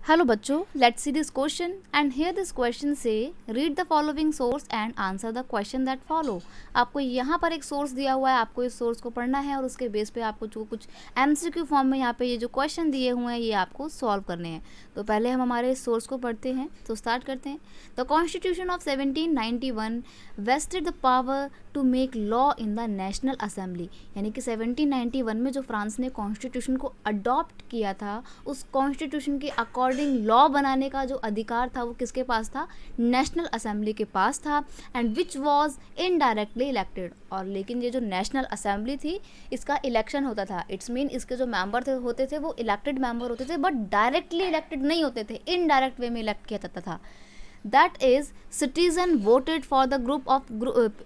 Hello बच्चों, let's see this question and here this question say read the following source and answer the question that follow। आपको यहाँ पर एक source दिया हुआ है, आपको इस सोर्स को पढ़ना है और उसके बेस पे आपको जो कुछ MCQ फॉर्म में यहाँ पे ये जो क्वेश्चन दिए हुए हैं ये आपको सॉल्व करने हैं। तो पहले हम हमारे इस सोर्स को पढ़ते हैं, तो स्टार्ट करते हैं। The constitution of 1791 vested the power to make law in the national assembly, यानी कि 1791 में जो फ्रांस ने कॉन्स्टिट्यूशन को अडॉप्ट किया था उस कॉन्स्टिट्यूशन के अकॉर्डिंग लॉ बनाने का जो अधिकार था वो किसके पास था? नेशनल असेंबली के पास था। And which was indirectly elected, और लेकिन ये जो नेशनल असेंबली थी इसका इलेक्शन होता था। इट्स मीन इसके जो मेंबर होते थे वो इलेक्टेड मेंबर होते थे, बट डायरेक्टली इलेक्टेड नहीं होते थे, इनडायरेक्ट वे में इलेक्ट किया जाता था। That is, citizen voted for the group of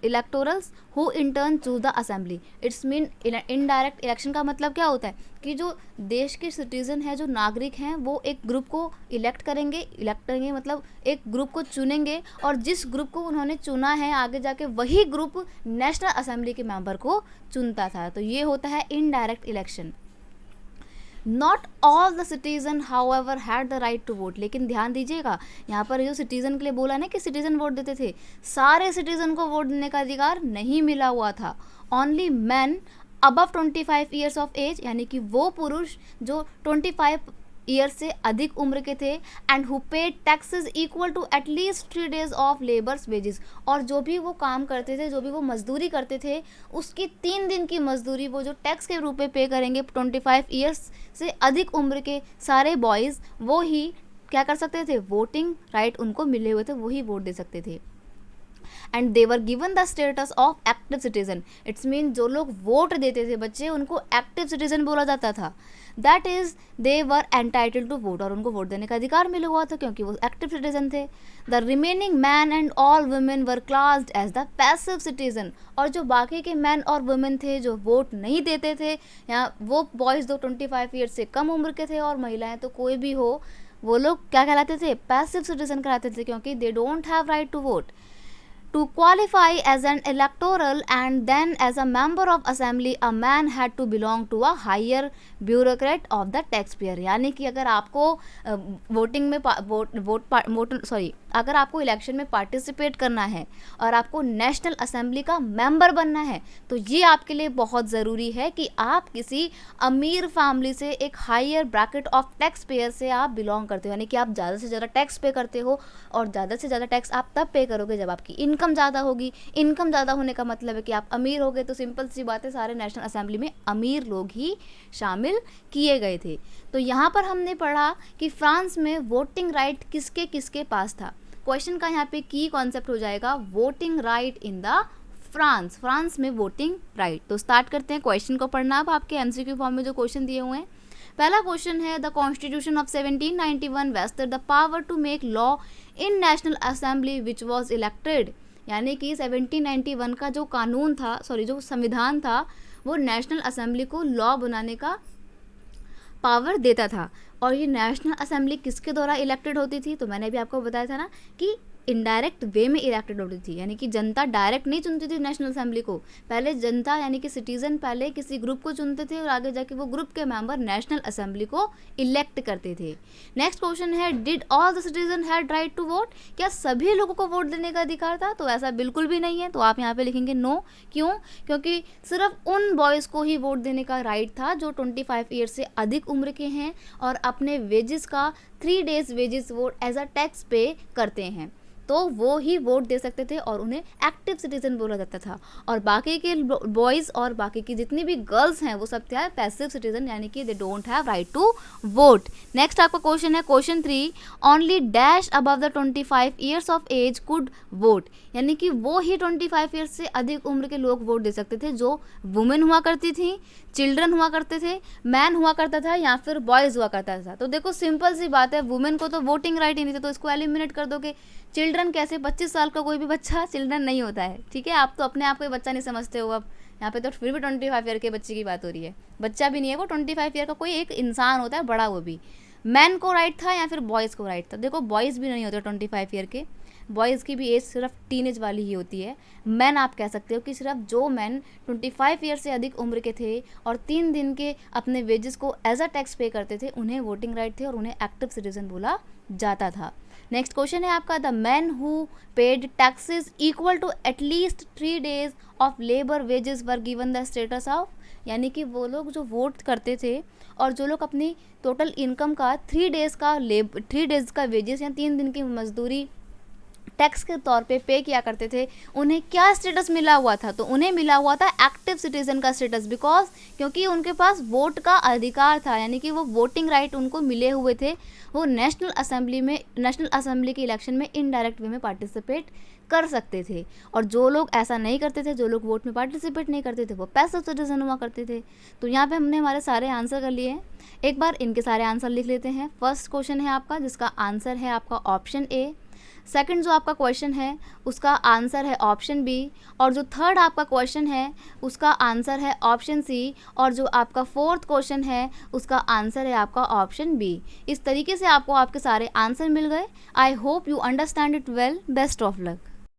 electorals who in turn choose the assembly। It's mean indirect election का मतलब क्या होता है कि जो देश के सिटीज़न हैं, जो नागरिक हैं, वो एक ग्रुप को इलेक्ट करेंगे मतलब एक ग्रुप को चुनेंगे और जिस ग्रुप को उन्होंने चुना है आगे जाके वही ग्रुप नेशनल असेंबली के मेंबर को चुनता था। तो ये होता है indirect election. Not all the citizen however had the right to vote, लेकिन ध्यान दीजिएगा यहाँ पर जो सिटीजन के लिए बोला ना कि सिटीजन वोट देते थे, सारे सिटीजन को वोट देने का अधिकार नहीं मिला हुआ था। Only man above 25 years of age, यानी कि वो पुरुष जो 25 ईयर से अधिक उम्र के थे, and who paid taxes equal to at least 3 days of labours wages, और जो भी वो काम करते थे, जो भी वो मजदूरी करते थे, उसकी 3 दिन की मजदूरी वो जो टैक्स के रूप में पे करेंगे। 25 ईयर्स से अधिक उम्र के सारे बॉयज़ वो ही क्या कर सकते थे? वोटिंग राइट उनको मिले हुए थे, वो ही वोट दे सकते थे। And they were given the status of active citizen. It's mean जो लोग वोट देते थे बच्चे, उनको एक्टिव सिटीजन बोला जाता था। That is they were entitled to vote, और उनको वोट देने का अधिकार मिला हुआ था क्योंकि वो एक्टिव सिटीजन थे। The remaining man and all women were classed as the passive citizen, और जो बाकी के मैन और वुमेन थे जो वोट नहीं देते थे, या वो बॉयज़ जो 25 ईयर से कम उम्र के थे और महिलाएं तो कोई भी हो, वो लोग क्या कहलाते थे? पैसिव सिटीजन कहलाते थे, क्योंकि they don't have right to vote. To qualify as an electoral and then as a member of assembly, a man had to belong to a higher bureaucrat of the taxpayer। यानी कि अगर आपको voting में अगर आपको election में participate करना है और आपको नेशनल असेंबली का मेंबर बनना है, तो ये आपके लिए बहुत ज़रूरी है कि आप किसी अमीर फैमिली से, एक higher bracket of tax payer से आप बिलोंग करते हो, यानी कि आप ज़्यादा से ज़्यादा टैक्स पे करते हो। और ज़्यादा से ज़्यादा टैक्स आप तब पे करोगे जब आपकी इनकम ज़्यादा होगी। इनकम ज़्यादा होने का मतलब है कि आप अमीर हो गए। तो सिंपल सी बात है, सारे नेशनल असेंबली में अमीर लोग ही शामिल किए गए थे। तो यहाँ पर हमने पढ़ा कि फ्रांस में वोटिंग राइट किसके किसके पास था। क्वेश्चन का यहाँ पे की कॉन्सेप्ट हो जाएगा voting right in the France में वोटिंग राइट। तो स्टार्ट करते हैं क्वेश्चन को पढ़ना। अब आपके MCQ फॉर्म में जो क्वेश्चन दिए हुए हैं, पहला क्वेश्चन है the constitution of 1791 vested the power to make law in national assembly which was elected, यानी कि 1791 का जो कानून था, जो संविधान था, वो नेशनल असेंबली को लॉ बनाने का पावर देता था। और ये नेशनल असेंबली किसके द्वारा इलेक्टेड होती थी? तो मैंने अभी आपको बताया था ना कि इनडायरेक्ट वे में इलेक्टेड होती थी, यानी कि जनता डायरेक्ट नहीं चुनती थी नेशनल असेंबली को। पहले जनता यानी कि सिटीजन पहले किसी ग्रुप को चुनते थे और आगे जाके वो ग्रुप के मेंबर नेशनल असेंबली को इलेक्ट करते थे। नेक्स्ट क्वेश्चन है did all the citizen had right to vote, क्या सभी लोगों को वोट देने का अधिकार था? तो ऐसा बिल्कुल भी नहीं है। तो आप यहाँ पे लिखेंगे नो। क्यों? क्योंकि सिर्फ उन बॉयज़ को ही वोट देने का राइट था जो 25 ईयर से अधिक उम्र के हैं और अपने वेजेस का 3 days wages vote as a tax pay करते हैं, तो वो ही वोट दे सकते थे और उन्हें एक्टिव सिटीजन बोला जाता था। और बाकी के बॉयज़ और बाकी की जितनी भी गर्ल्स हैं वो सब क्या है? पैसिव सिटीजन, यानी कि they don't have right to vote. Next आपका क्वेश्चन है question 3, only dash above the 25 years of age could vote, यानी कि वो ही 25 ईयर्स से अधिक उम्र के लोग वोट दे सकते थे, जो वुमेन हुआ करती थी, चिल्ड्रन हुआ करते थे, मैन हुआ करता था, या फिर बॉयज़ हुआ करता था। तो देखो सिंपल सी बात है, वुमेन को तो वोटिंग राइट ही नहीं था, तो इसको एलिमिनेट कर दोगे। चिल्ड्रन कैसे? 25 साल का कोई भी बच्चा चिल्ड्रन नहीं होता है, ठीक है? आप तो अपने आप को बच्चा नहीं समझते हो। अब यहाँ पे तो फिर भी 25 ईयर के बच्चे की बात हो रही है, बच्चा भी नहीं है वो, 25 ईयर का कोई एक इंसान होता है, बड़ा वो भी। मैन को राइट था या फिर बॉयज़ को राइट था? देखो बॉयज़ भी नहीं होते 25 ईयर के, बॉयज़ की भी एज सिर्फ टीनेज वाली ही होती है। मैन आप कह सकते हो कि सिर्फ जो मैन 25 ईयर से अधिक उम्र के थे और 3 दिन के अपने वेजेस को एज अ टैक्स पे करते थे, उन्हें वोटिंग राइट थे और उन्हें एक्टिव सिटीजन बोला जाता था। नेक्स्ट क्वेश्चन है आपका, the man who paid taxes equal to at least 3 days of labour wages were given the status of, यानी कि वो लोग जो वोट करते थे और जो लोग अपनी टोटल इनकम का 3 डेज़ का वेजेस या 3 दिन की मजदूरी टैक्स के तौर पे किया करते थे, उन्हें क्या स्टेटस मिला हुआ था? तो उन्हें मिला हुआ था एक्टिव सिटीजन का स्टेटस, बिकॉज क्योंकि उनके पास वोट का अधिकार था, यानी कि वो वोटिंग राइट उनको मिले हुए थे। वो नेशनल असेंबली के इलेक्शन में इनडायरेक्ट वे में पार्टिसिपेट कर सकते थे। और जो लोग ऐसा नहीं करते थे, जो लोग वोट में पार्टिसिपेट नहीं करते थे, वो पैसिव सिटीजन हुआ करते थे। तो यहाँ पे हमने हमारे सारे आंसर कर लिए हैं। एक बार इनके सारे आंसर लिख लेते हैं। फर्स्ट क्वेश्चन है आपका, जिसका आंसर है आपका ऑप्शन ए। सेकंड जो आपका क्वेश्चन है उसका आंसर है ऑप्शन बी, और जो थर्ड आपका क्वेश्चन है उसका आंसर है ऑप्शन सी, और जो आपका फोर्थ क्वेश्चन है उसका आंसर है आपका ऑप्शन बी। इस तरीके से आपको आपके सारे आंसर मिल गए। I hope you understand it well. Best of luck.